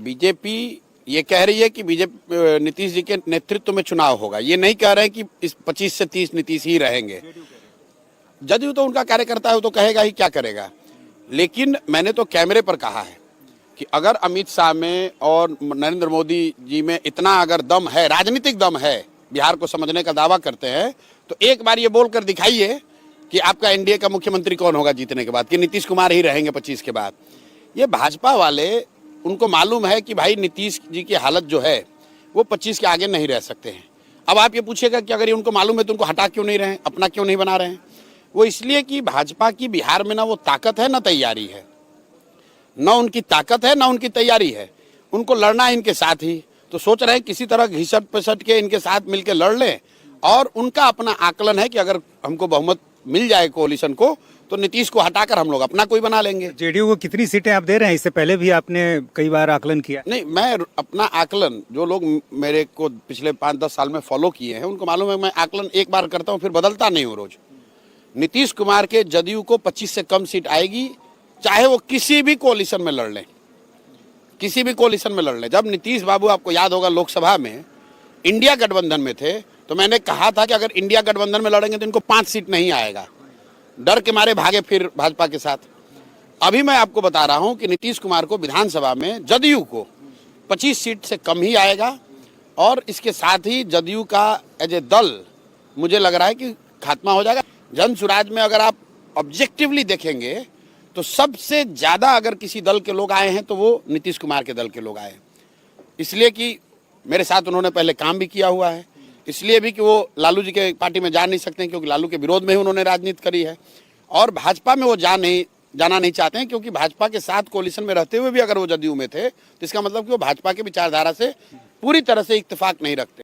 BJP ये कह रही है कि बीजेपी नीतीश जी के नेतृत्व में चुनाव होगा। ये नहीं कह रहे हैं कि इस 25 से 30 नीतीश ही रहेंगे। जदयू तो उनका कार्यकर्ता है, तो कहेगा ही, क्या करेगा। लेकिन मैंने तो कैमरे पर कहा है कि अगर अमित शाह में और नरेंद्र मोदी जी में इतना अगर दम है, राजनीतिक दम है, बिहार को समझने का दावा करते हैं, तो एक बार ये बोलकर दिखाइए कि आपका एनडीए का मुख्यमंत्री कौन होगा जीतने के बाद, कि नीतीश कुमार ही रहेंगे 25 के बाद। ये भाजपा वाले, उनको मालूम है कि भाई नीतीश जी की हालत जो है वो 25 के आगे नहीं रह सकते हैं। अब आप ये पूछेगा कि अगर ये उनको मालूम है तो उनको हटा क्यों नहीं रहे हैं, अपना क्यों नहीं बना रहे हैं। वो इसलिए कि भाजपा की बिहार में ना वो ताकत है, ना तैयारी है, ना उनकी ताकत है, ना उनकी तैयारी है। उनको लड़ना है इनके साथ ही, तो सोच रहे हैं किसी तरह घिसट पिसट के इनके साथ मिलकर लड़ लें। और उनका अपना आकलन है कि अगर हमको बहुमत मिल जाए कोalition को, तो नीतीश को हटाकर हम लोग अपना कोई बना लेंगे। जेडीयू को कितनी सीटें आप दे रहे हैं? इससे पहले भी आपने कई बार आकलन किया। नहीं, मैं अपना आकलन, जो लोग मेरे को पिछले 5-10 साल में फॉलो किए हैं उनको मालूम है, मैं आकलन एक बार करता हूँ फिर बदलता नहीं हूँ रोज। नीतीश कुमार के जदयू को 25 से कम सीट आएगी, चाहे वो किसी भी कोalition में लड़ लें, किसी भी कोalition में लड़ लें। जब नीतीश बाबू, आपको याद होगा, लोकसभा में इंडिया गठबंधन में थे, तो मैंने कहा था कि अगर इंडिया गठबंधन में लड़ेंगे तो इनको 5 सीट नहीं आएगा। डर के मारे भागे फिर भाजपा के साथ। अभी मैं आपको बता रहा हूं कि नीतीश कुमार को विधानसभा में जदयू को 25 सीट से कम ही आएगा। और इसके साथ ही जदयू का एज ए दल मुझे लग रहा है कि खात्मा हो जाएगा। जन स्वराज में अगर आप ऑब्जेक्टिवली देखेंगे तो सबसे ज्यादा अगर किसी दल के लोग आए हैं तो वो नीतीश कुमार के दल के लोग आए हैं। इसलिए कि मेरे साथ उन्होंने पहले काम भी किया हुआ है, इसलिए भी कि वो लालू जी के पार्टी में जा नहीं सकते हैं क्योंकि लालू के विरोध में ही उन्होंने राजनीति करी है। और भाजपा में वो जाना नहीं चाहते हैं क्योंकि भाजपा के साथ कोalition में रहते हुए भी अगर वो जदयू में थे तो इसका मतलब कि वो भाजपा की विचारधारा से पूरी तरह से इत्तेफाक नहीं रखते।